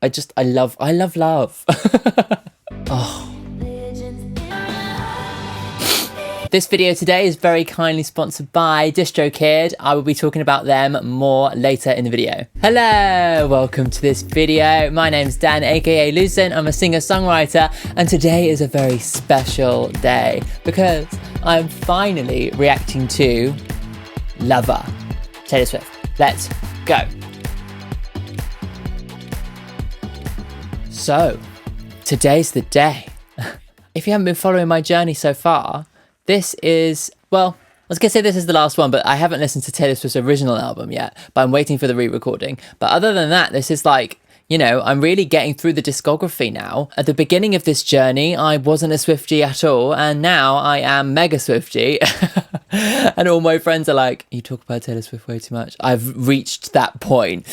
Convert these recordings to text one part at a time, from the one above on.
I love love. Oh. This video today is very kindly sponsored by DistroKid. I will be talking about them more later in the video. Hello, welcome to this video. My name's Dan, aka Lucent. I'm a singer-songwriter, and today is a very special day because I'm finally reacting to Lover, Taylor Swift. Let's go. So, today's the day. If you haven't been following my journey so far, this is, well, I was going to say this is the last one, but I haven't listened to Taylor Swift's original album yet, but I'm waiting for the re-recording. But other than that, this is like, you know, I'm really getting through the discography now. At the beginning of this journey, I wasn't a Swiftie at all, and now I am mega Swiftie. And all my friends are like, you talk about Taylor Swift way too much. I've reached that point.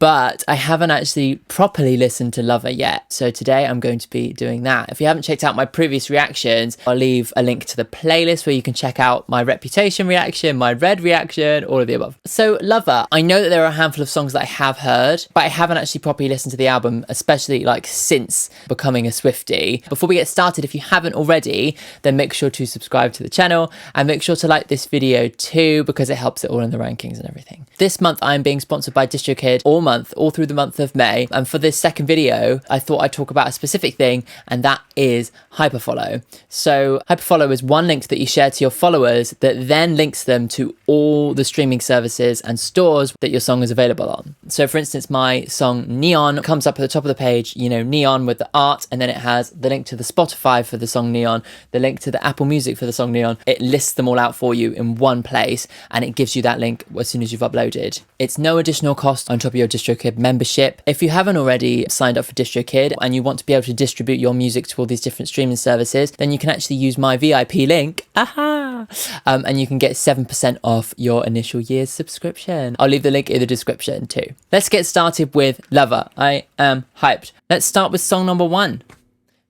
But I haven't actually properly listened to Lover yet. So today I'm going to be doing that. If you haven't checked out my previous reactions, I'll leave a link to the playlist where you can check out my Reputation reaction, my Red reaction, all of the above. So Lover, I know that there are a handful of songs that I have heard, but I haven't actually properly listened to the album, especially like since becoming a Swiftie. Before we get started, if you haven't already, then make sure to subscribe to the channel and make sure to like this video too, because it helps it all in the rankings and everything. This month I'm being sponsored by DistroKid all through the month of May. And for this second video, I thought I'd talk about a specific thing, and that is hyperfollow. So hyperfollow is one link that you share to your followers that then links them to all the streaming services and stores that your song is available on. So for instance, my song Neon comes up at the top of the page, you know, Neon with the art, and then it has the link to the Spotify for the song Neon, the link to the Apple Music for the song Neon. It lists them all out for you in one place, and it gives you that link as soon as you've uploaded. It's no additional cost on top of your DistroKid membership. If you haven't already signed up for DistroKid and you want to be able to distribute your music to all these different streaming services, then you can actually use my VIP link, and you can get 7% off your initial year's subscription. I'll leave the link in the description too. Let's get started with Lover. I am hyped. Let's start with song number 1.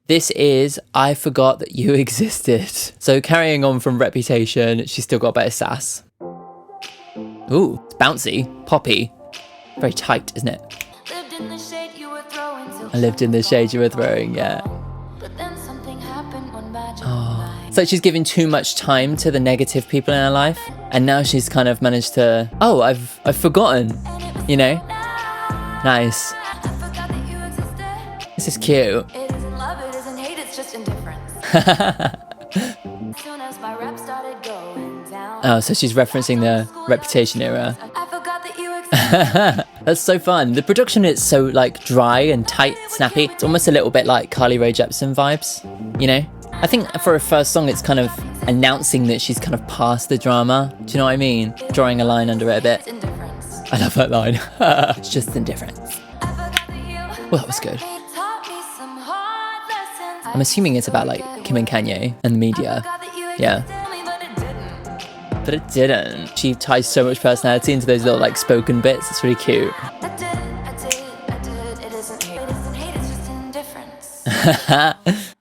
This is I Forgot That You Existed. So carrying on from Reputation, she's still got a bit of sass. Ooh, it's bouncy, poppy, very tight, isn't it? I lived in the shade you were throwing, yeah. Oh, it's like she's giving too much time to the negative people in her life, and now she's kind of managed to, oh, I've forgotten, you know? Nice. This is cute. Oh, so she's referencing the Reputation era. That's so fun. The production is so like dry and tight, snappy. It's almost a little bit like Carly Rae Jepsen vibes, you know? I think for her first song, it's kind of announcing that she's kind of past the drama. Do you know what I mean? Drawing a line under it a bit. I love that line. It's just indifference. Well, that was good. I'm assuming it's about like Kim and Kanye and the media. Yeah. But it didn't. She ties so much personality into those little like spoken bits. It's really cute.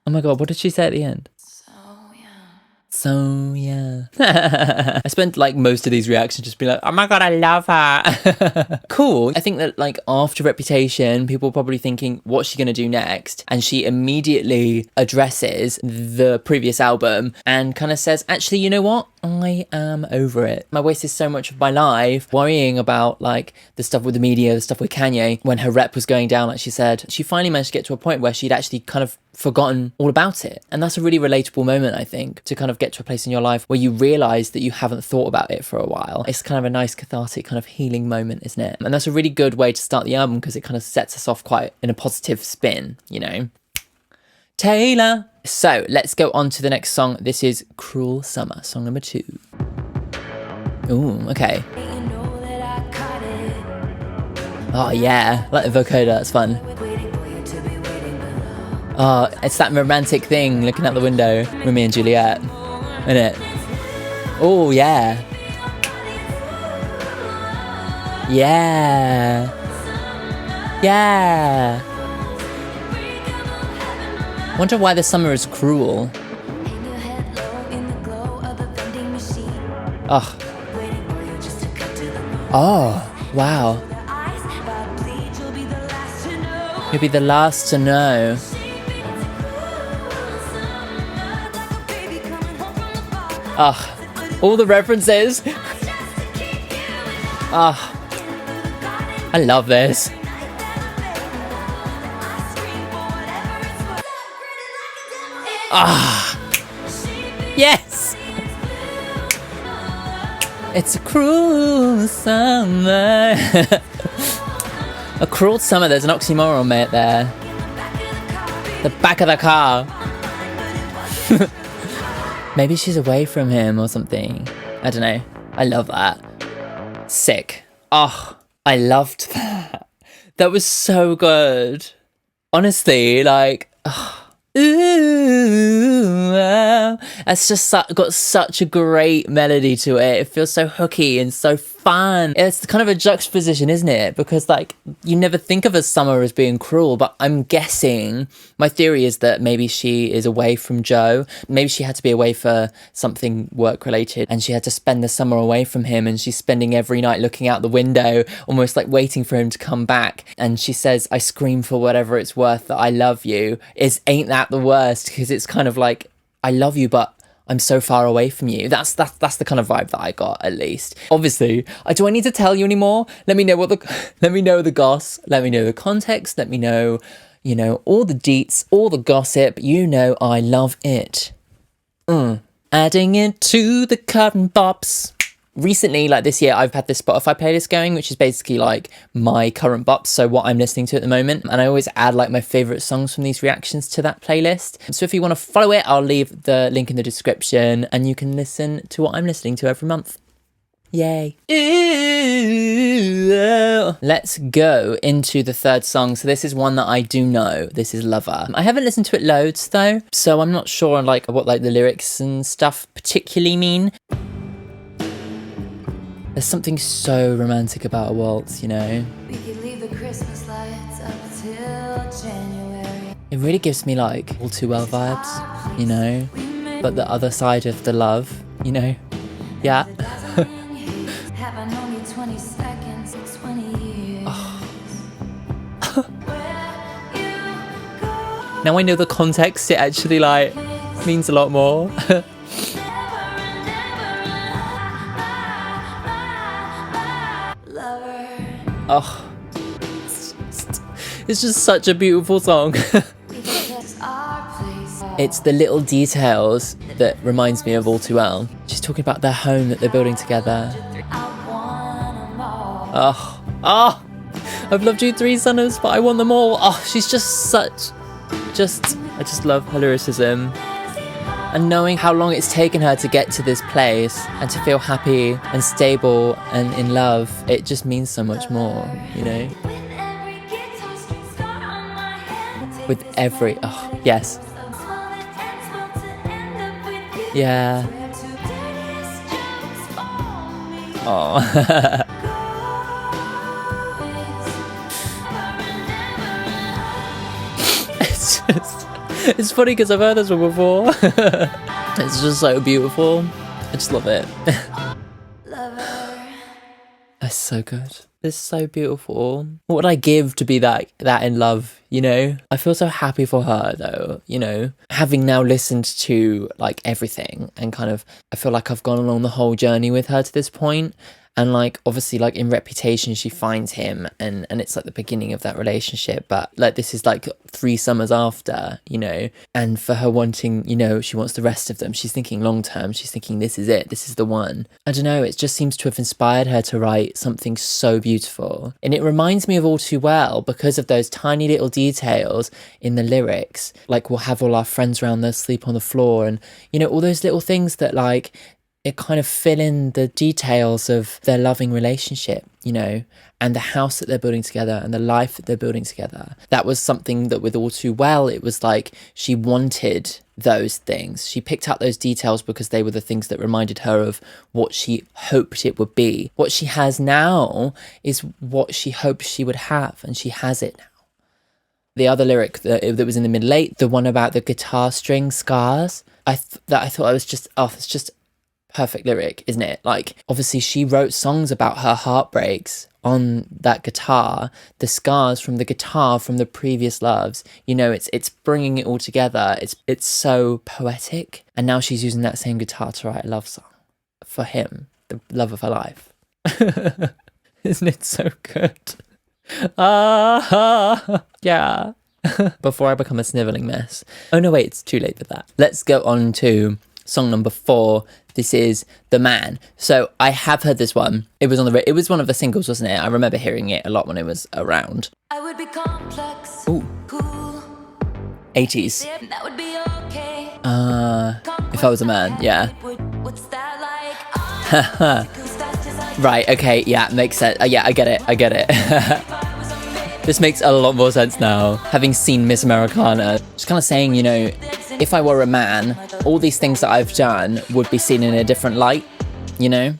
Oh my god, what did she say at the end? So yeah. I spent like most of these reactions just being like, oh my god, I love her. Cool. I think that like after Reputation, people are probably thinking, what's she gonna do next? And she immediately addresses the previous album and kind of says, actually, you know what? I am over it. I wasted so much of my life worrying about like the stuff with the media, the stuff with Kanye. When her rep was going down, like she said, she finally managed to get to a point where she'd actually kind of forgotten all about it. And that's a really relatable moment, I think, to kind of get to a place in your life where you realize that you haven't thought about it for a while. It's kind of a nice cathartic kind of healing moment, isn't it? And that's a really good way to start the album because it kind of sets us off quite in a positive spin, you know? Taylor. So let's go on to the next song. This is Cruel Summer, song number 2. Ooh, okay. Oh yeah, like the vocoder, that's fun. Oh, it's that romantic thing, looking out the window, Romeo and Juliet, isn't it? Oh yeah. Yeah. Yeah. Wonder why the summer is cruel. Oh. Oh, wow. You'll be the last to know. All the references. I love this. Yes. It's a cruel summer. A cruel summer. There's an oxymoron, mate, there. The back of the car. Maybe she's away from him or something. I don't know. I love that. Sick. I loved that. That was so good. Honestly, like... Ooh, wow. It's just got such a great melody to it. It feels so hooky and so fun. It's kind of a juxtaposition, isn't it? Because like you never think of a summer as being cruel, but I'm guessing, my theory is that maybe she is away from Joe. Maybe she had to be away for something work related and she had to spend the summer away from him, and she's spending every night looking out the window, almost like waiting for him to come back. And she says, I scream for whatever it's worth that I love you. Ain't that the worst? Because it's kind of like, I love you, but I'm so far away from you. That's the kind of vibe that I got, at least. Obviously, do I need to tell you anymore? Let me know let me know the goss. Let me know the context. Let me know, all the deets, all the gossip. I love it. Adding it to the current bops. Recently, like this year, I've had this Spotify playlist going, which is basically like my current bops, so what I'm listening to at the moment. And I always add like my favourite songs from these reactions to that playlist. So if you want to follow it, I'll leave the link in the description and you can listen to what I'm listening to every month. Yay. Ooh. Let's go into the third song. So this is one that I do know. This is Lover. I haven't listened to it loads though, so I'm not sure like what like the lyrics and stuff particularly mean. There's something so romantic about a waltz, We could leave the Christmas lights up till January. It really gives me like All Too Well vibes, But the other side of the love, Yeah. Now I know the context, it actually like means a lot more. It's just such a beautiful song. It's the little details that reminds me of All Too Well. She's talking about their home that they're building together. I've loved you 3 summers, but I want them all. She's just I just love her lyricism. And knowing how long it's taken her to get to this place and to feel happy and stable and in love, it just means so much more, With every, yes. Yeah. It's funny because I've heard this one before. It's just so beautiful. I just love it. It's so good. It's so beautiful. What would I give to be that in love, I feel so happy for her though, having now listened to like everything and kind of, I feel like I've gone along the whole journey with her to this point. And like, obviously like in Reputation, she finds him and it's like the beginning of that relationship. But like, this is like 3 summers after, and for her wanting, she wants the rest of them. She's thinking long term. She's thinking this is it. This is the one. I don't know. It just seems to have inspired her to write something so beautiful. And it reminds me of All Too Well because of those tiny little details in the lyrics. Like, we'll have all our friends around, they'll sleep on the floor. And, all those little things that like, it kind of fill in the details of their loving relationship, and the house that they're building together and the life that they're building together. That was something that with All Too Well, it was like she wanted those things. She picked out those details because they were the things that reminded her of what she hoped it would be. What she has now is what she hoped she would have, and she has it now. The other lyric that was in the middle 8, the one about the guitar string scars, I thought I was just, it's just perfect lyric, isn't it? Like, obviously she wrote songs about her heartbreaks on that guitar, the scars from the guitar from the previous loves. You know, it's bringing it all together. It's so poetic. And now she's using that same guitar to write a love song for him, the love of her life. Isn't it so good? Yeah. Before I become a snivelling mess. Oh no, wait, it's too late for that. Let's go on to song number 4. This is The Man. So I have heard this one. It was one of the singles, wasn't it? I remember hearing it a lot when it was around. I would be complex. Ooh. Cool. 80s. That would be okay. If I was a man, yeah. What's that like? Right, okay, yeah, makes sense. Yeah, I get it. This makes a lot more sense now, having seen Miss Americana. Just kind of saying, you know, if I were a man, all these things that I've done would be seen in a different light, you know?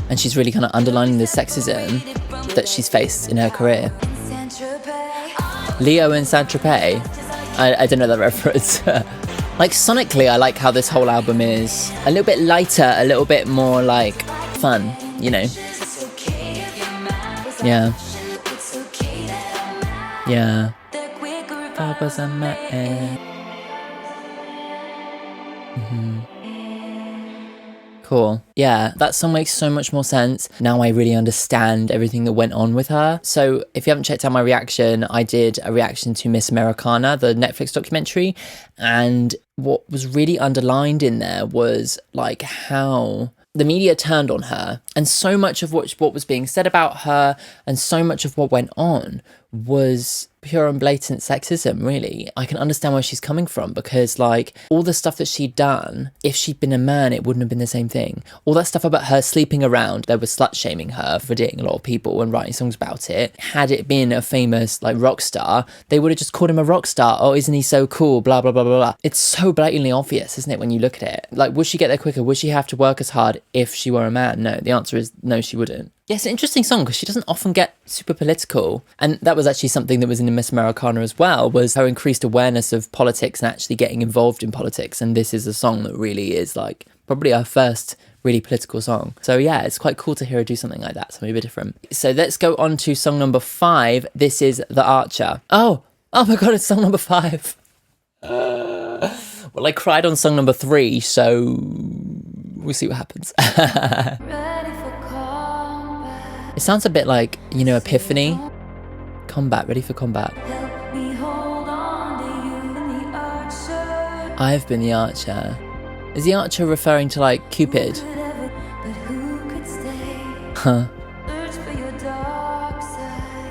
And she's really kind of underlining the sexism that she's faced in her career. Leo and Saint-Tropez. I don't know that reference. Like, sonically, I like how this whole album is a little bit lighter, a little bit more, like, fun, you know? Yeah. Yeah. That was a man. Cool. Yeah, that song makes so much more sense. Now I really understand everything that went on with her. So if you haven't checked out my reaction, I did a reaction to Miss Americana, the Netflix documentary. And what was really underlined in there was like how the media turned on her, and so much of what was being said about her and so much of what went on was pure and blatant sexism, really. I can understand where she's coming from, because like all the stuff that she'd done, if she'd been a man, it wouldn't have been the same thing. All that stuff about her sleeping around, they were slut shaming her for dating a lot of people and writing songs about it. Had it been a famous like rock star, they would have just called him a rock star. Oh, isn't he so cool? Blah, blah, blah, blah, blah. It's so blatantly obvious, isn't it, when you look at it? Like, would she get there quicker? Would she have to work as hard if she were a man? No, the answer is no, she wouldn't. Yeah, it's an interesting song because she doesn't often get super political. And that was actually something that was in Miss Americana as well, was her increased awareness of politics and actually getting involved in politics. And this is a song that really is like probably her first really political song. So yeah, it's quite cool to hear her do something like that, something a bit different. So let's go on to song number 5. This is The Archer. Oh my God, it's song number 5. Well, I cried on song number 3, so we'll see what happens. It sounds a bit like, you know, Epiphany. Combat, ready for combat. I've been the archer. Is the archer referring to like Cupid? Huh.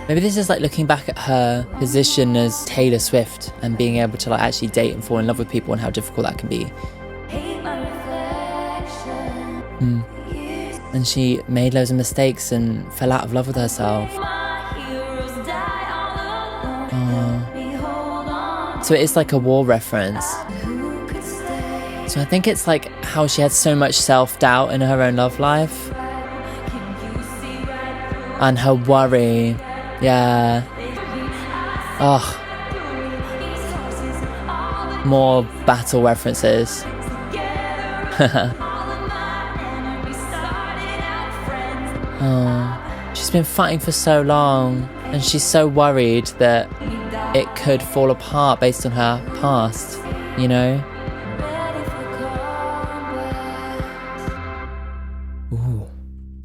Maybe this is like looking back at her position as Taylor Swift and being able to like actually date and fall in love with people and how difficult that can be. And she made loads of mistakes and fell out of love with herself. So it is like a war reference. So I think it's like how she had so much self-doubt in her own love life. And her worry. Yeah. Oh. More battle references. Oh, she's been fighting for so long, and she's so worried that it could fall apart based on her past, you know? Ooh.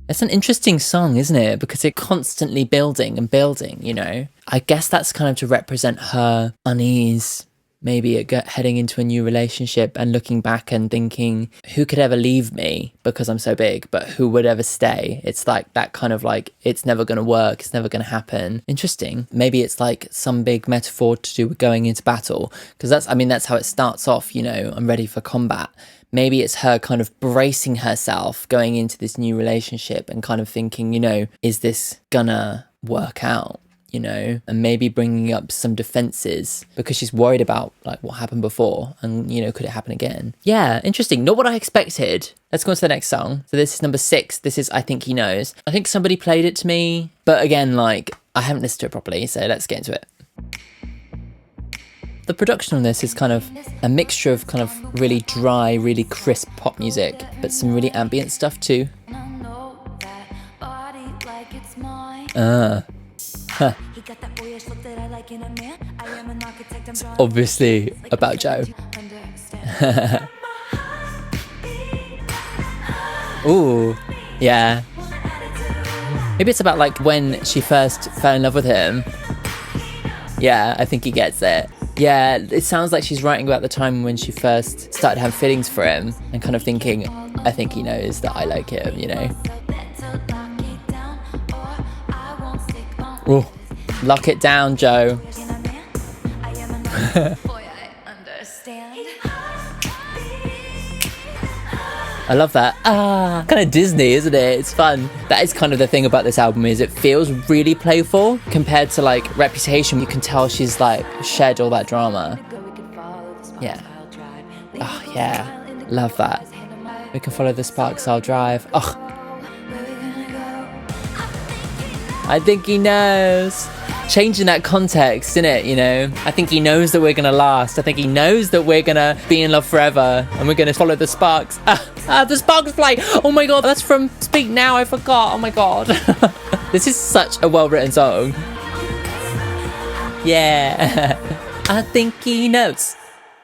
It's an interesting song, isn't it? Because it's constantly building and building, you know? I guess that's kind of to represent her unease, maybe heading into a new relationship and looking back and thinking, who could ever leave me because I'm so big, but who would ever stay? It's like that kind of like, it's never going to work, it's never going to happen. Interesting. Maybe it's like some big metaphor to do with going into battle, because that's how it starts off, you know, I'm ready for combat. Maybe it's her kind of bracing herself going into this new relationship and kind of thinking, you know, is this gonna work out? You know, and maybe bringing up some defenses because she's worried about like what happened before and, you know, could it happen again? Yeah, interesting. Not what I expected. Let's go on to the next song. So this is number 6. This is I Think He Knows. I think somebody played it to me, but again, like I haven't listened to it properly, so let's get into it. The production on this is kind of a mixture of kind of really dry, really crisp pop music, but some really ambient stuff too. It's obviously about Joe. Ooh, yeah. Maybe it's about like when she first fell in love with him. Yeah, I think he gets it. Yeah, it sounds like she's writing about the time when she first started having feelings for him and kind of thinking, I think he knows that I like him, you know? Ooh, lock it down, Joe. I love that. Kind of Disney, isn't it? It's fun. That is kind of the thing about this album, is it feels really playful compared to like Reputation. You can tell she's like shed all that drama. Yeah. Oh yeah, love that. We can follow the sparks, I'll drive. Oh, I think he knows. Changing that context, innit, you know? I think he knows that we're gonna last. I think he knows that we're gonna be in love forever and we're gonna follow the sparks. The sparks fly! Oh my god, that's from Speak Now, I forgot. Oh my god. This is such a well-written song. Yeah. I think he knows.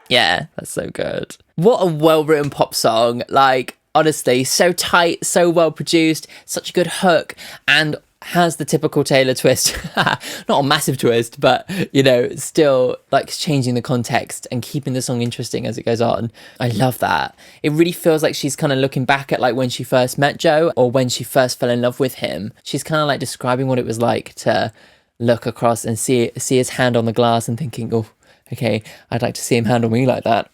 Yeah, that's so good. What a well-written pop song. Like, honestly, so tight, so well-produced, such a good hook, and has the typical Taylor twist. Not a massive twist, but, you know, still like changing the context and keeping the song interesting as it goes on. I love that. It really feels like she's kind of looking back at like when she first met Joe or when she first fell in love with him. She's kind of like describing what it was like to look across and see his hand on the glass and thinking, oh, okay, I'd like to see him handle me like that.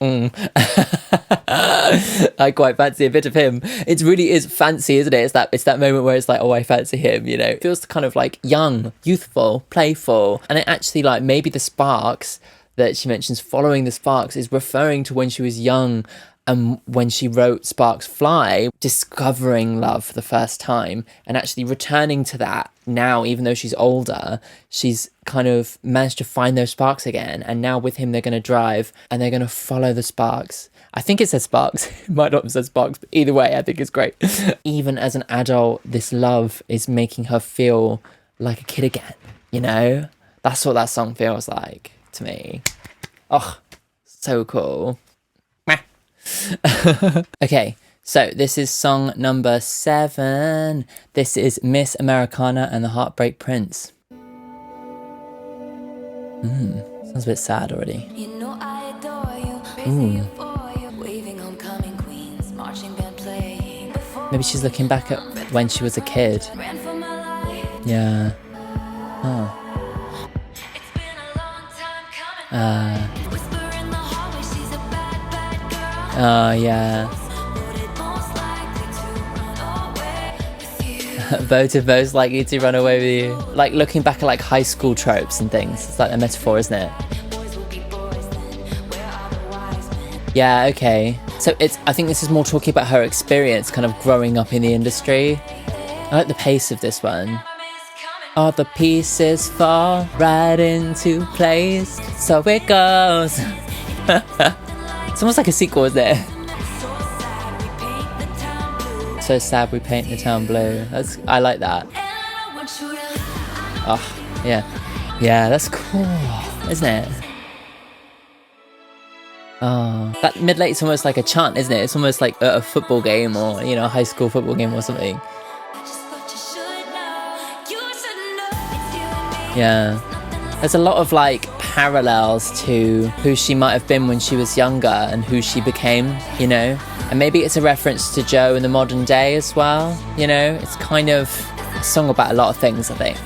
I quite fancy a bit of him. It really is fancy, isn't it? It's that moment where it's like, oh, I fancy him, you know? It feels kind of like young, youthful, playful. And it actually, like, maybe the sparks that she mentions, following the sparks, is referring to when she was young and when she wrote Sparks Fly, discovering love for the first time and actually returning to that now, even though she's older, she's kind of managed to find those sparks again. And now with him, they're going to drive and they're going to follow the sparks. I think it says sparks. It might not have said sparks, but either way, I think it's great. Even as an adult, this love is making her feel like a kid again, you know? That's what that song feels like to me. Oh, so cool. Okay, so this is song number 7. This is Miss Americana and the Heartbreak Prince. Sounds a bit sad already. Ooh. Maybe she's looking back at when she was a kid. Yeah. Oh. Oh, yeah. Voted most likely to run away with you. Like looking back at like high school tropes and things. It's like a metaphor, isn't it? Yeah, okay. So I think this is more talking about her experience kind of growing up in the industry. I like the pace of this one. All the pieces fall right into place. So it goes. It's almost like a sequel, isn't it? So sad we paint the town blue. I like that. Oh, yeah. Yeah, that's cool, isn't it? Oh, that mid-late's almost like a chant, isn't it? It's almost like a football game or, you know, a high school football game or something. Yeah. There's a lot of like parallels to who she might have been when she was younger and who she became, you know? And maybe it's a reference to Joe in the modern day as well, you know? It's kind of a song about a lot of things, I think.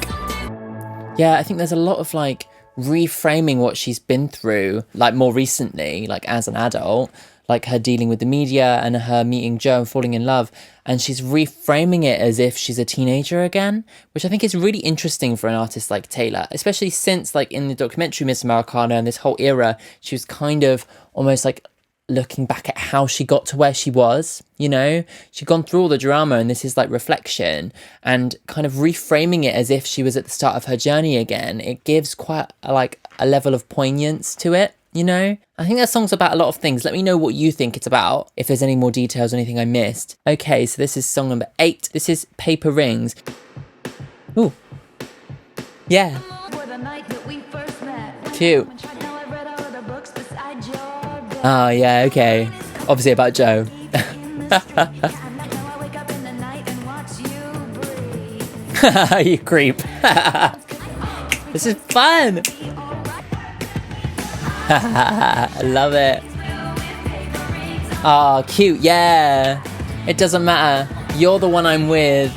Yeah, I think there's a lot of like reframing what she's been through, like more recently, like as an adult, like her dealing with the media and her meeting Joe and falling in love. And she's reframing it as if she's a teenager again, which I think is really interesting for an artist like Taylor, especially since like in the documentary Miss Americana and this whole era, she was kind of almost like looking back at how she got to where she was, you know? She'd gone through all the drama and this is like reflection and kind of reframing it as if she was at the start of her journey again. It gives quite like a level of poignance to it. you know? I think that song's about a lot of things. Let me know what you think it's about, if there's any more details or anything I missed. Okay, so this is song number 8. This is Paper Rings. Ooh. Yeah. Cute. Oh, yeah, okay. Obviously about Joe. You creep. This is fun. I love it. Oh, cute. Yeah. It doesn't matter. You're the one I'm with.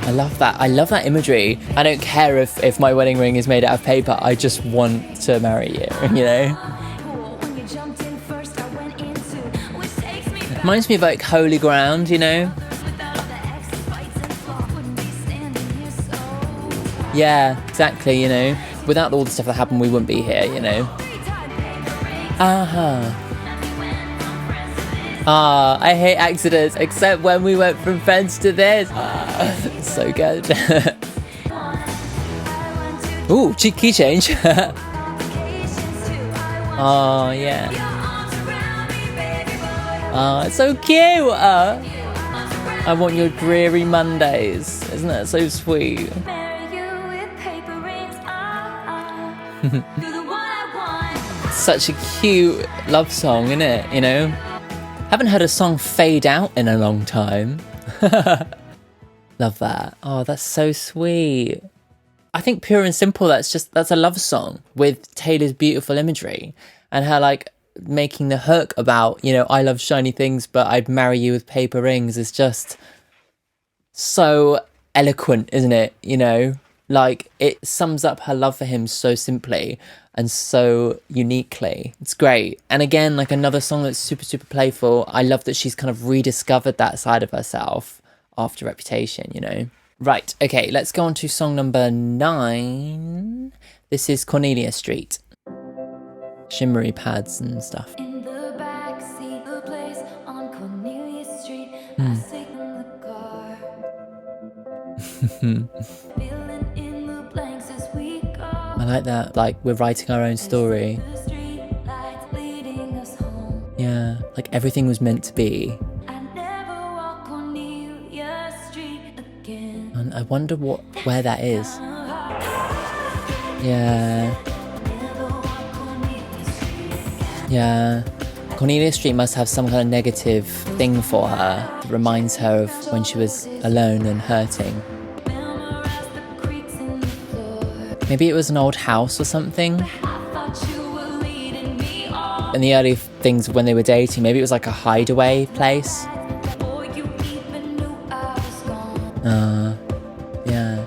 I love that. I love that imagery. I don't care if my wedding ring is made out of paper. I just want to marry you, you know? It reminds me of like holy ground, you know? Yeah, exactly, you know. Without all the stuff that happened, we wouldn't be here, you know. I hate accidents, except when we went from friends to this. So good. Ooh, key change. Oh, yeah. Oh, it's so cute. I want your dreary Mondays. Isn't that so sweet? Such a cute love song, isn't it? You know? Haven't heard a song fade out in a long time. Love that. Oh, that's so sweet. I think pure and simple, that's a love song with Taylor's beautiful imagery and her like making the hook about, you know, I love shiny things, but I'd marry you with paper rings is just so eloquent, isn't it? You know, like it sums up her love for him so simply and so uniquely. It's great. And again, like another song that's super, super playful. I love that she's kind of rediscovered that side of herself after Reputation, you know? Right, okay, let's go on to song number 9. This is Cornelia Street. Shimmery pads and stuff. In the backseat, the place on Cornelia Street. I sit in the car. I like that. Like, we're writing our own story. Yeah, like everything was meant to be. And I wonder where that is. Yeah. Yeah. Cornelia Street must have some kind of negative thing for her that reminds her of when she was alone and hurting. Maybe it was an old house or something. In the early things when they were dating, maybe it was like a hideaway place. Yeah.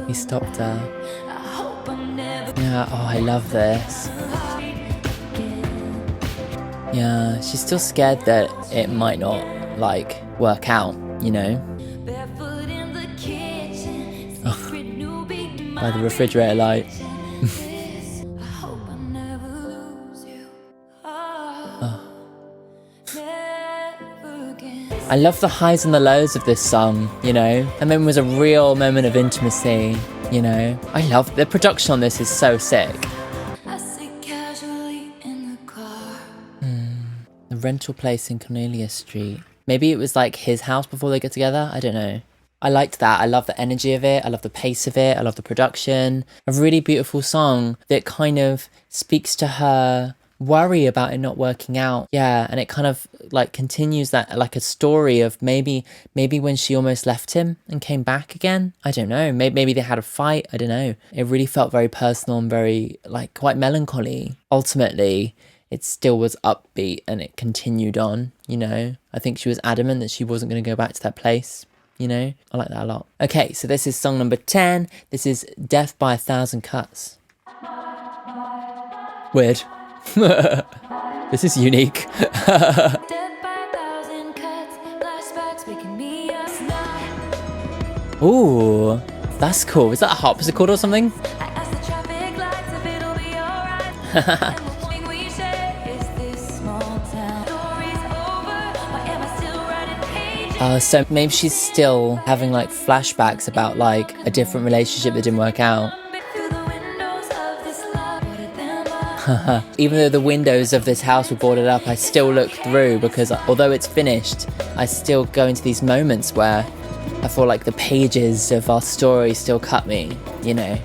He stopped her. Yeah, oh, I love this. Yeah, she's still scared that it might not, like, work out, you know? Oh, by the refrigerator light. I love the highs and the lows of this song, you know? And then was a real moment of intimacy, you know? I love the production on this is so sick. The rental place in Cornelia Street. Maybe it was like his house before they get together. I don't know. I liked that. I love the energy of it. I love the pace of it. I love the production. A really beautiful song that kind of speaks to her worry about it not working out. Yeah, and it kind of like continues that like a story of maybe when she almost left him and came back again. I don't know. Maybe they had a fight. I don't know. It really felt very personal and very like quite melancholy. Ultimately, it still was upbeat and it continued on, you know. I think she was adamant that she wasn't going to go back to that place, you know. I like that a lot. Okay, so this is song number 10. This is Death by a Thousand Cuts. Weird. This is unique. Ooh, that's cool. Is that a harpsichord or something? So maybe she's still having like flashbacks about like a different relationship that didn't work out. Even though the windows of this house were boarded up, I still look through because although it's finished, I still go into these moments where I feel like the pages of our story still cut me, you know.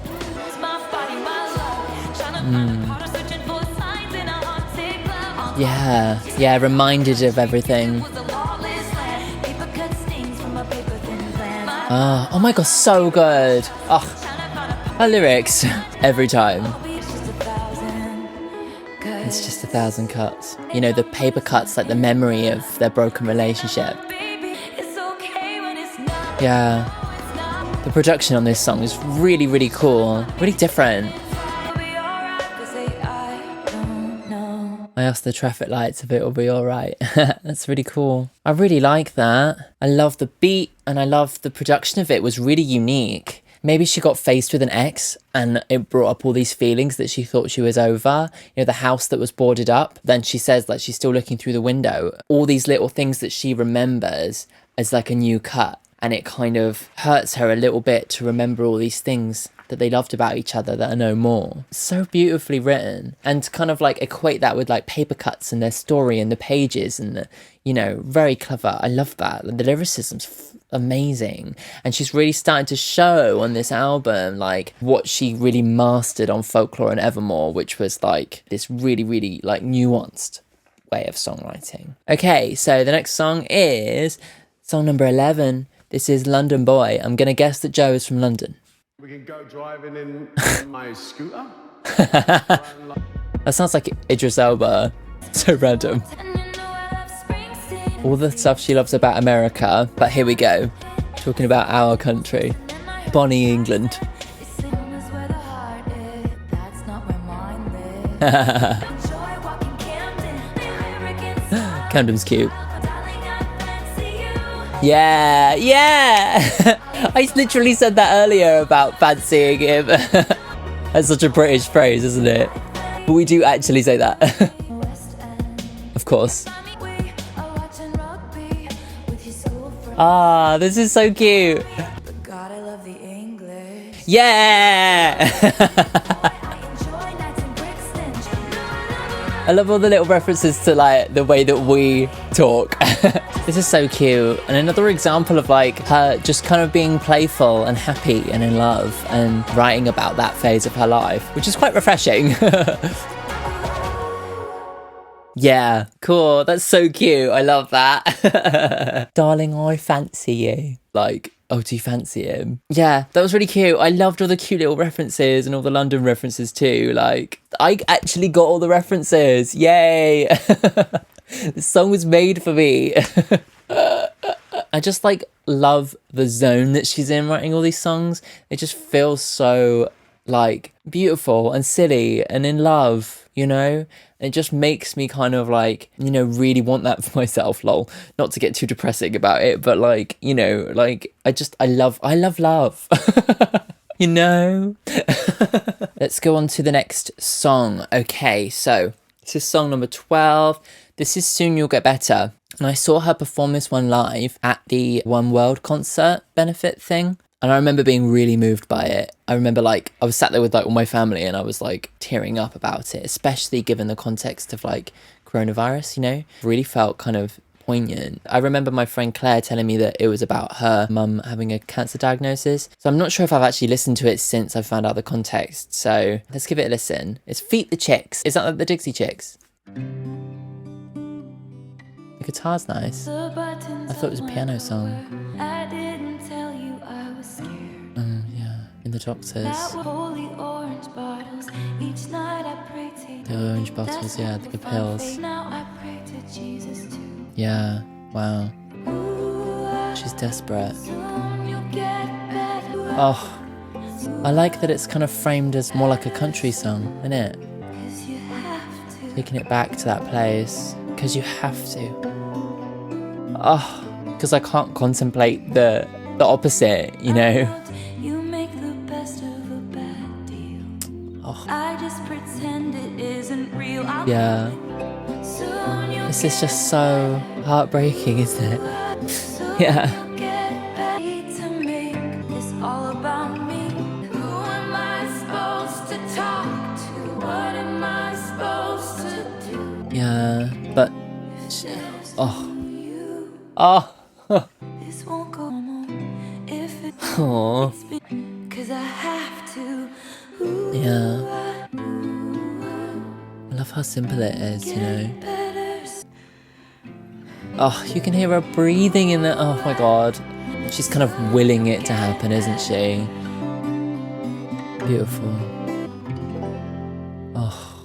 Yeah, reminded of everything. Oh my god, so good. Oh, her lyrics every time. It's just 1,000 cuts. You know, the paper cuts, like the memory of their broken relationship. Yeah. The production on this song is really, really cool. Really different. I asked the traffic lights if it will be alright. That's really cool. I really like that. I love the beat and I love the production of it. It was really unique. Maybe she got faced with an ex and it brought up all these feelings that she thought she was over. You know, the house that was boarded up. Then she says like she's still looking through the window. All these little things that she remembers as like a new cut. And it kind of hurts her a little bit to remember all these things that they loved about each other that are no more. So beautifully written. And to kind of like equate that with like paper cuts and their story and the pages and the, you know, very clever. I love that. The lyricism's amazing. And she's really starting to show on this album like what she really mastered on Folklore and Evermore, which was like this really, really like nuanced way of songwriting. Okay, so the next song is song number 11. This is London Boy. I'm going to guess that Joe is from London. We can go driving in my scooter. That sounds like Idris Elba. So random. All the stuff she loves about America. But here we go. Talking about our country. Bonnie, England. Camden's cute. Yeah. I literally said that earlier about fancying him. That's such a British phrase, isn't it? But we do actually say that. Of course. Ah, this is so cute. Yeah! I love all the little references to like the way that we talk. This is so cute. And another example of like her just kind of being playful and happy and in love and writing about that phase of her life, which is quite refreshing. Yeah, cool. That's so cute. I love that. Darling, I fancy you. Like, oh, do you fancy him? Yeah, that was really cute. I loved all the cute little references and all the London references too. Like, I actually got all the references. Yay. This song was made for me. I just like love the zone that she's in writing all these songs. It just feels so like beautiful and silly and in love, you know? It just makes me kind of like, you know, really want that for myself, lol. Not to get too depressing about it, but like, you know, like I love love. You know? Let's go on to the next song. Okay, so this is song number 12. This is Soon You'll Get Better. And I saw her perform this one live at the One World concert benefit thing. And I remember being really moved by it. I remember like I was sat there with like all my family and I was like tearing up about it, especially given the context of like coronavirus, you know, really felt kind of poignant. I remember my friend Claire telling me that it was about her mum having a cancer diagnosis. So I'm not sure if I've actually listened to it since I found out the context. So let's give it a listen. It's Feet the Chicks. Is that like the Dixie Chicks? The guitar's nice. I thought it was a piano song. In the Doctors. The orange bottles, yeah, the pills. Yeah, wow. She's desperate. Oh, I like that it's kind of framed as more like a country song, isn't it? Taking it back to that place. Because you have to. Oh, because I can't contemplate the opposite, you know? I just pretend it isn't real. Yeah. This is just so heartbreaking, isn't it? Yeah. Oh. This won't go home if it Aww. cause I have to. Yeah. I love how simple it is, you know. Oh, you can hear her breathing in the... Oh my god. She's kind of willing it to happen, isn't she? Beautiful. Oh.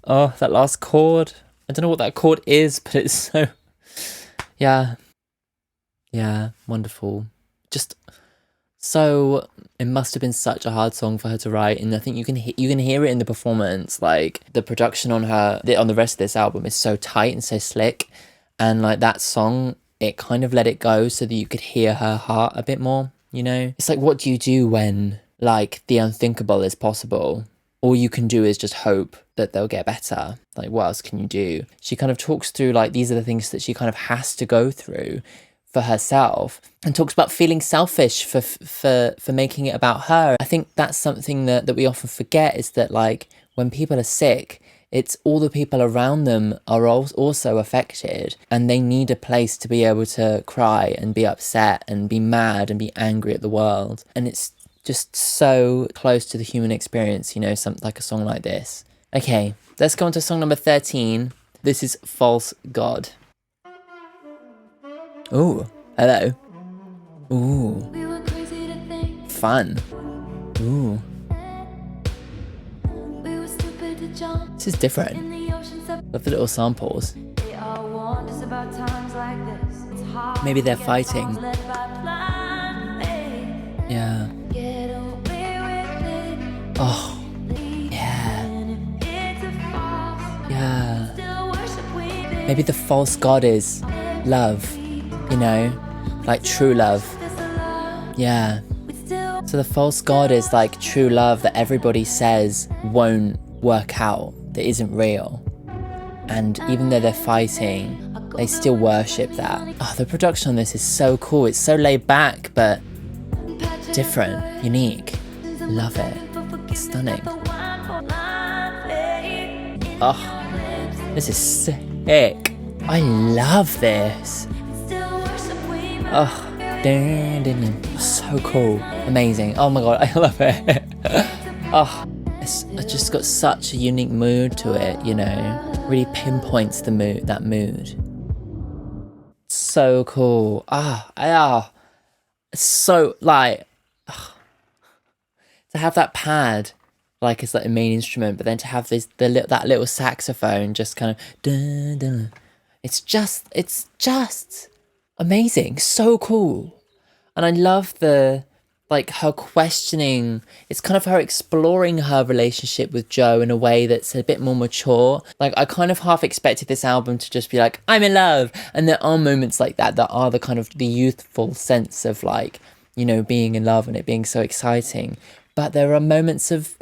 Oh, that last chord. I don't know what that chord is, but it's so... Yeah. Yeah, wonderful. Just so... It must have been such a hard song for her to write, and I think you can hear it in the performance. Like, the production on the rest of this album is so tight and so slick, and like that song, it kind of let it go so that you could hear her heart a bit more, you know? It's like, what do you do when, like, the unthinkable is possible? All you can do is just hope that they'll get better. Like, what else can you do? She kind of talks through, like, these are the things that she kind of has to go through for herself, and talks about feeling selfish for making it about her. I think that's something that we often forget, is that, like, when people are sick, it's all the people around them are also affected, and they need a place to be able to cry and be upset and be mad and be angry at the world. And it's just so close to the human experience, you know, something like a song like this. Okay, let's go on to song number 13. This is False God. Ooh, hello. Ooh. Fun. Ooh. This is different. Love the little samples. Maybe they're fighting. Yeah. Oh. Yeah. Yeah. Maybe the false god is love. You know, like true love. Yeah. So the false god is like true love that everybody says won't work out, that isn't real. And even though they're fighting, they still worship that. Oh, the production on this is so cool. It's so laid back, but different, unique. Love it. It's stunning. Oh, this is sick. I love this. Oh, so cool. Amazing. Oh my god, I love it. Oh, it's just got such a unique mood to it, you know. Really pinpoints the mood, that mood. So cool. It's so, like, to have that pad, like it's like the main instrument, but then to have that little saxophone just kind of dun, dun. It's just amazing, so cool. And I love her questioning. It's kind of her exploring her relationship with Joe in a way that's a bit more mature. Like, I kind of half expected this album to just be like, I'm in love. And there are moments like that are the kind of the youthful sense of, like, you know, being in love and it being so exciting. But there are moments of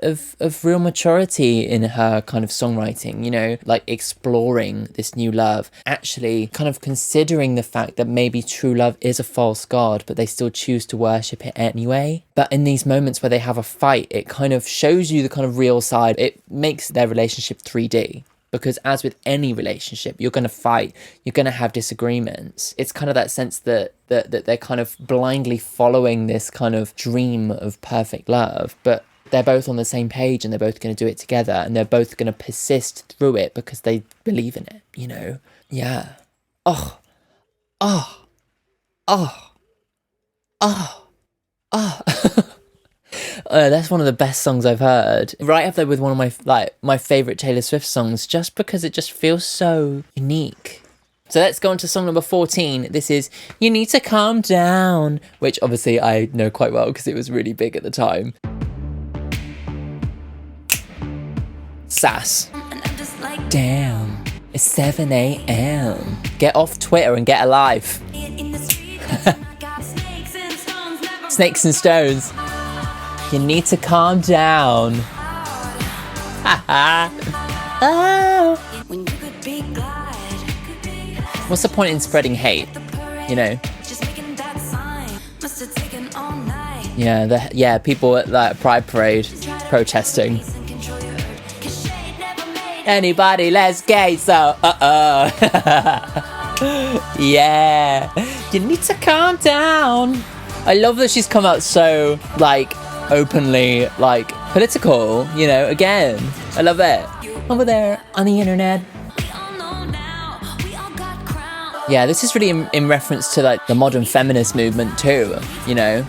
real maturity in her kind of songwriting, you know, like exploring this new love, actually kind of considering the fact that maybe true love is a false god, but they still choose to worship it anyway. But in these moments where they have a fight, it kind of shows you the kind of real side. It makes their relationship 3D. Because as with any relationship, you're going to fight, you're going to have disagreements. It's kind of that sense that they're kind of blindly following this kind of dream of perfect love, but they're both on the same page and they're both going to do it together, and they're both going to persist through it because they believe in it, you know? Yeah. Oh. That's one of the best songs I've heard. Right up there with one of my favourite Taylor Swift songs, just because it just feels so unique. So let's go on to song number 14. This is You Need to Calm Down, which obviously I know quite well because it was really big at the time. Sass. Damn, it's 7 a.m. Get off Twitter and get alive. Snakes and stones. You need to calm down. Oh. What's the point in spreading hate? You know? Yeah, people at that Pride Parade protesting. Anybody less gay, so yeah, you need to calm down. I love that she's come out so like openly like political, you know, again. I love it. Over there on the internet. Yeah, this is really in reference to like the modern feminist movement too, you know.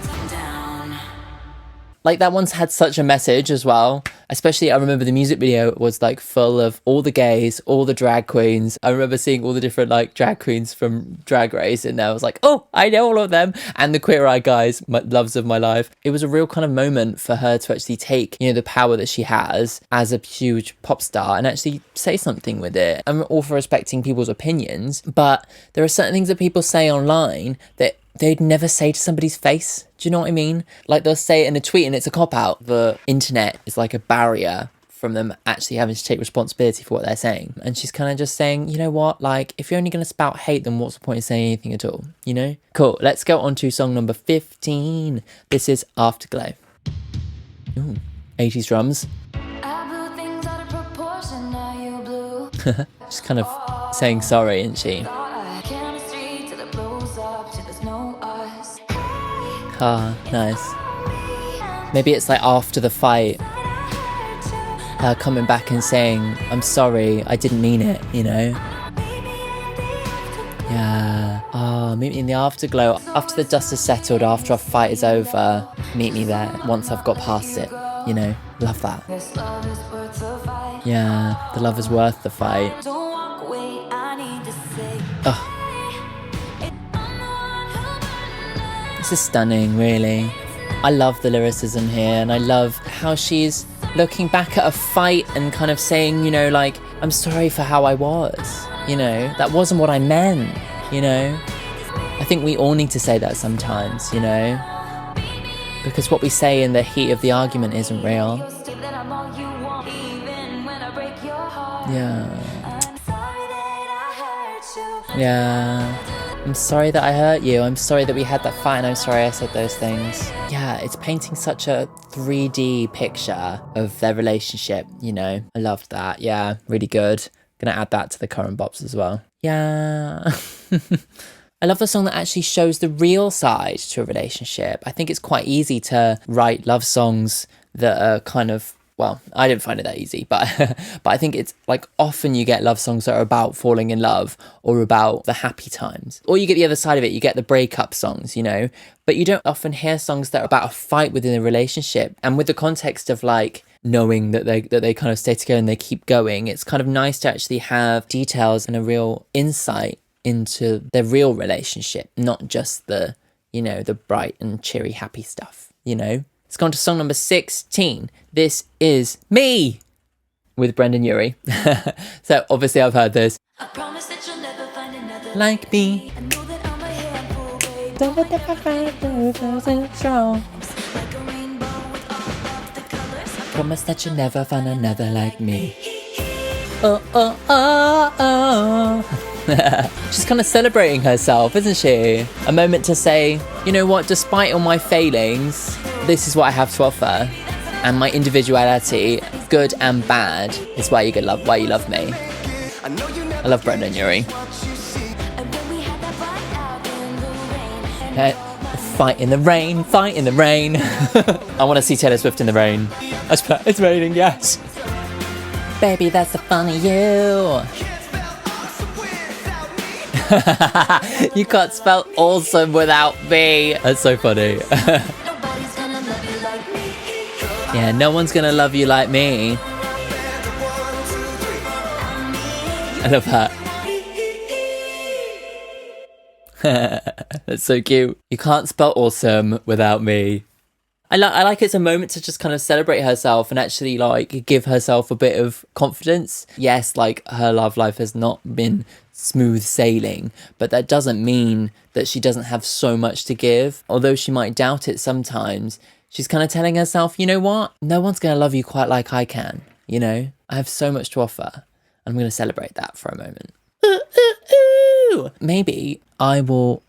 Like that one's had such a message as well. Especially I remember the music video was like full of all the gays, all the drag queens. I remember seeing all the different like drag queens from Drag Race and I was like, oh, I know all of them. And the Queer Eye guys, my loves of my life. It was a real kind of moment for her to actually take, you know, the power that she has as a huge pop star and actually say something with it. I'm all for respecting people's opinions, but there are certain things that people say online that they'd never say to somebody's face. Do you know what I mean? Like they'll say it in a tweet and it's a cop-out. The internet is like a barrier from them actually having to take responsibility for what they're saying. And she's kind of just saying, you know what? Like, if you're only going to spout hate, then what's the point of saying anything at all? You know? Cool. Let's go on to song number 15. This is Afterglow. Ooh, 80s drums. She's kind of saying sorry, isn't she? Ah, nice. Maybe it's like after the fight, her coming back and saying, I'm sorry, I didn't mean it, you know? Yeah. Oh, meet me in the afterglow. After the dust has settled, after our fight is over, meet me there once I've got past it, you know? Love that. Yeah, the love is worth the fight. Oh. This is stunning, really. I love the lyricism here, and I love how she's looking back at a fight and kind of saying, you know, like, I'm sorry for how I was, you know, that wasn't what I meant, you know. I think we all need to say that sometimes, you know, because what we say in the heat of the argument isn't real. Yeah. Yeah. I'm sorry that I hurt you. I'm sorry that we had that fight and I'm sorry I said those things. Yeah, it's painting such a 3D picture of their relationship, you know. I loved that. Yeah, really good. Gonna add that to the current bops as well. Yeah. I love the song that actually shows the real side to a relationship. I think it's quite easy to write love songs that are kind of, well, I didn't find it that easy, but but I think it's like often you get love songs that are about falling in love or about the happy times. Or you get the other side of it, you get the breakup songs, you know, but you don't often hear songs that are about a fight within a relationship. And with the context of like knowing that they kind of stay together and they keep going, it's kind of nice to actually have details and a real insight into their real relationship, not just the, you know, the bright and cheery happy stuff, you know. Let's go on to song number 16. This is Me with Brendan Urie. So obviously I've heard this. I promise that you'll never find another like me. I know that I'm a handful, babe. Don't let that find strong. Promise that you'll never find another like me. Oh, oh, oh, oh. She's kind of celebrating herself, isn't she? A moment to say, you know what, despite all my failings, this is what I have to offer. And my individuality, good and bad, is why you love me. I love Brendan Urie. Fight in the rain, fight in the rain. I want to see Taylor Swift in the rain. It's raining, yes. Baby, that's the fun of you. You can't spell awesome without me. That's so funny. Yeah, no one's gonna love you like me. I love that. That's so cute. You can't spell awesome without me. I like it's a moment to just kind of celebrate herself and actually like give herself a bit of confidence. Yes, like her love life has not been smooth sailing, but that doesn't mean that she doesn't have so much to give. Although she might doubt it sometimes, she's kind of telling herself, you know what? No one's going to love you quite like I can. You know, I have so much to offer. I'm going to celebrate that for a moment. Ooh, ooh, ooh. Maybe I will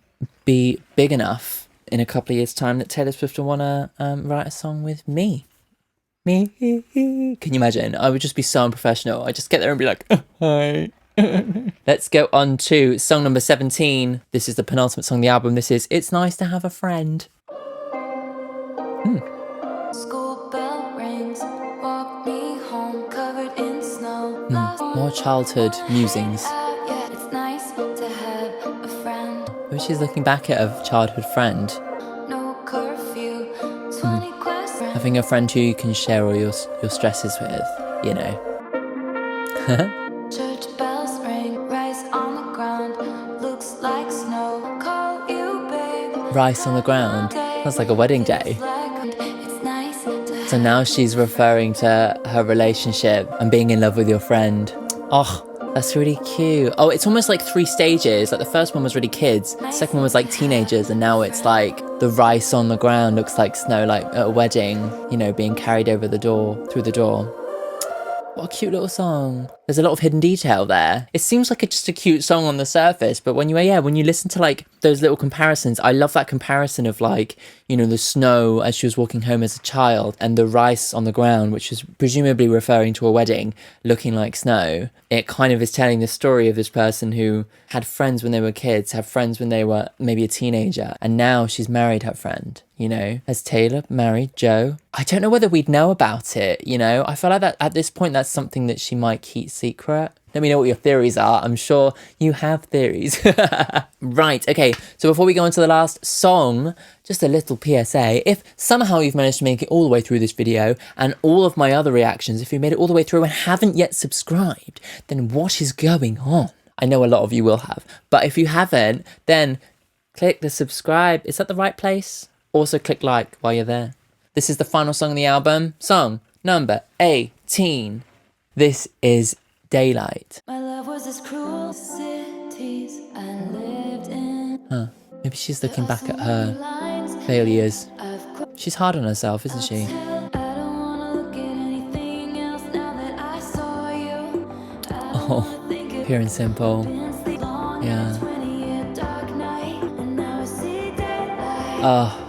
be big enough in a couple of years' time that Taylor Swift will want to write a song with me. Me. Can you imagine? I would just be so unprofessional. I'd just get there and be like, hi. Let's go on to song number 17. This is the penultimate song on the album. This is It's Nice to Have a Friend. School bell rings, walk me home covered in snow. More childhood musings. Yeah, it's nice to have a friend. Maybe she's looking back at a childhood friend. No curfew, 20 questions. Having a friend who you can share all your stresses with, you know. Church bells ring, rice on the ground, looks like snow. Call you, babe. Rice on the ground. That's like a wedding day. It's nice to have. So now she's referring to her relationship and being in love with your friend. Oh, that's really cute. Oh, it's almost like 3 stages. Like the first one was really kids, the second one was like teenagers, and now it's like the rice on the ground looks like snow, like at a wedding, you know, being carried over the door, through the door. What a cute little song. There's a lot of hidden detail there. It seems like it's just a cute song on the surface, but when you listen to like those little comparisons, I love that comparison of like, you know, the snow as she was walking home as a child and the rice on the ground, which is presumably referring to a wedding looking like snow. It kind of is telling the story of this person who had friends when they were kids, had friends when they were maybe a teenager, and now she's married her friend. You know, has Taylor married Joe? I don't know whether we'd know about it, you know? I feel like that at this point, that's something that she might keep secret. Let me know what your theories are. I'm sure you have theories. Right, okay. So before we go into the last song, just a little PSA. If somehow you've managed to make it all the way through this video and all of my other reactions, if you made it all the way through and haven't yet subscribed, then what is going on? I know a lot of you will have. But if you haven't, then click the subscribe. Is that the right place? Also click like while you're there. This is the final song on the album. Song number 18. This is Daylight. My love was as cruel cities I lived in. Maybe she's looking back at her failures. She's hard on herself, isn't she? I don't wanna look at anything else now that I saw you. Oh, pure and simple. Yeah. Oh.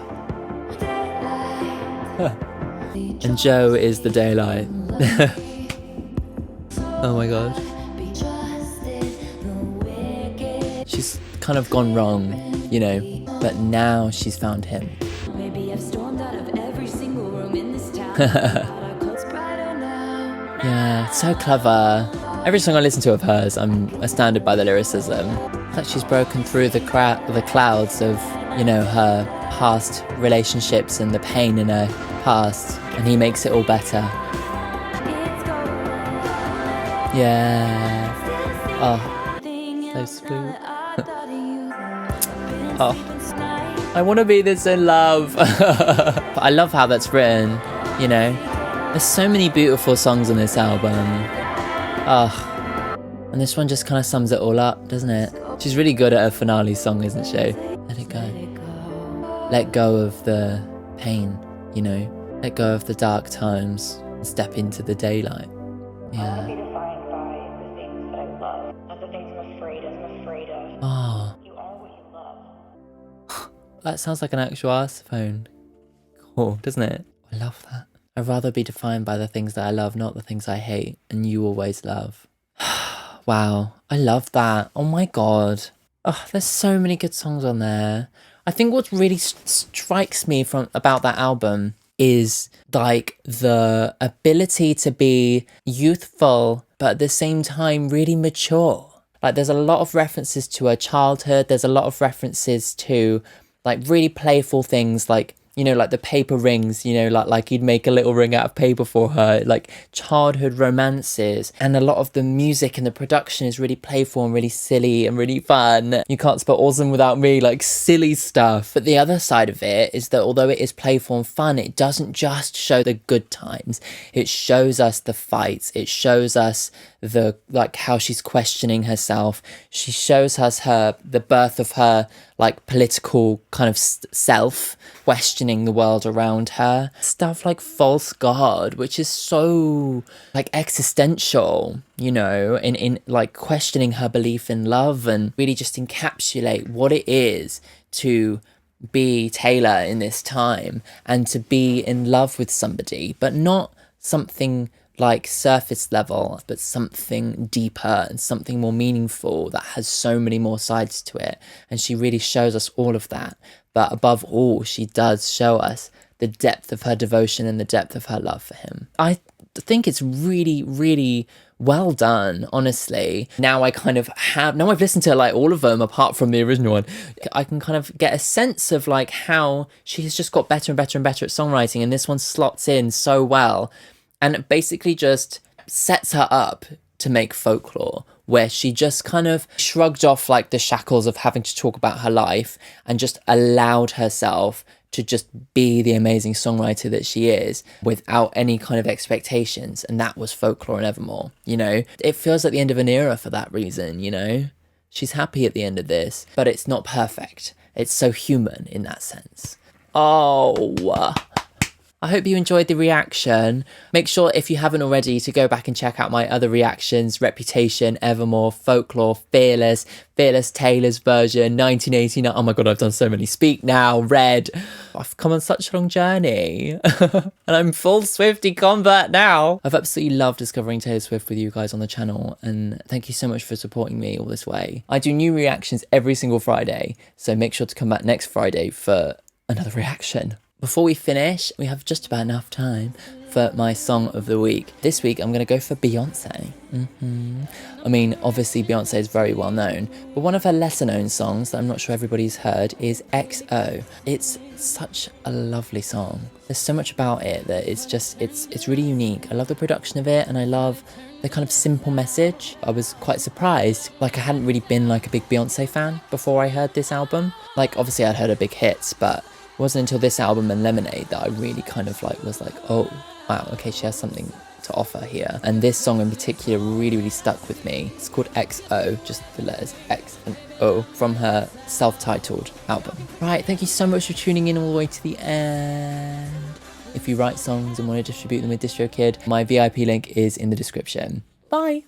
And Joe is the daylight. Oh my god. She's kind of gone wrong, you know, but now she's found him. Maybe I've stormed out of every single room in this town. Yeah, it's so clever. Every song I listen to of hers, I'm astounded by the lyricism. It's like she's broken through the clouds of, you know, her past relationships and the pain in her past, and he makes it all better. Yeah. Oh, so sweet. Oh, I want to be this in love. But I love how that's written, you know. There's so many beautiful songs on this album. Oh, and this one just kind of sums it all up, doesn't it? She's really good at her finale song, isn't she? Let it go. Let go of the pain, you know. Let go of the dark times and step into the daylight. Yeah. Be defined by the things that I love, not the things I'm afraid of. I'm afraid of. Oh, You are what you love. that sounds like an actual saxophone. Cool, doesn't it? I love that. I'd rather be defined by the things that I love, not the things I hate, and you always love. Wow, I love that. Oh my god. Oh, there's so many good songs on there. I think what really strikes me about that album is like the ability to be youthful, but at the same time really mature. Like there's a lot of references to her childhood. There's a lot of references to like really playful things, like, you know, like the paper rings, you know, like you'd make a little ring out of paper for her, like childhood romances. And a lot of the music and the production is really playful and really silly and really fun. You can't spell awesome without me, like silly stuff. But the other side of it is that although it is playful and fun, it doesn't just show the good times. It shows us the fights. It shows us the, like, how she's questioning herself. She shows us the birth of her, like, political kind of self, questioning the world around her. Stuff like False God, which is so, like, existential, you know, in like questioning her belief in love, and really just encapsulate what it is to be Taylor in this time and to be in love with somebody, but not something like surface level, but something deeper and something more meaningful that has so many more sides to it. And she really shows us all of that. But above all, she does show us the depth of her devotion and the depth of her love for him. I think it's really, really well done, honestly. Now I've listened to like all of them apart from the original one. I can kind of get a sense of like how she has just got better and better and better at songwriting, and this one slots in so well. And it basically just sets her up to make Folklore, where she just kind of shrugged off like the shackles of having to talk about her life and just allowed herself to just be the amazing songwriter that she is without any kind of expectations. And that was Folklore and Evermore, you know? It feels like the end of an era for that reason, you know? She's happy at the end of this, but it's not perfect. It's so human in that sense. Oh, I hope you enjoyed the reaction. Make sure, if you haven't already, to go back and check out my other reactions: Reputation, Evermore, Folklore, Fearless Taylor's version, 1989. Oh my god, I've done so many. Speak Now, Red. I've come on such a long journey. And I'm full Swiftie convert now. I've absolutely loved discovering Taylor Swift with you guys on the channel, and thank you so much for supporting me all this way. I do new reactions every single Friday, so make sure to come back next Friday for another reaction. Before we finish, we have just about enough time for my song of the week. This week, I'm going to go for Beyonce. I mean, obviously Beyonce is very well known, but one of her lesser known songs that I'm not sure everybody's heard is XO. It's such a lovely song. There's so much about it that it's really unique. I love the production of it, and I love the kind of simple message. I was quite surprised. Like, I hadn't really been like a big Beyonce fan before I heard this album. Like, obviously I'd heard her big hits, but it wasn't until this album and Lemonade that I really kind of like was like, oh wow, okay, she has something to offer here. And this song in particular really, really stuck with me. It's called XO, just the letters X and O, from her self-titled album. Right, thank you so much for tuning in all the way to the end. If you write songs and want to distribute them with DistroKid, my VIP link is in the description. Bye.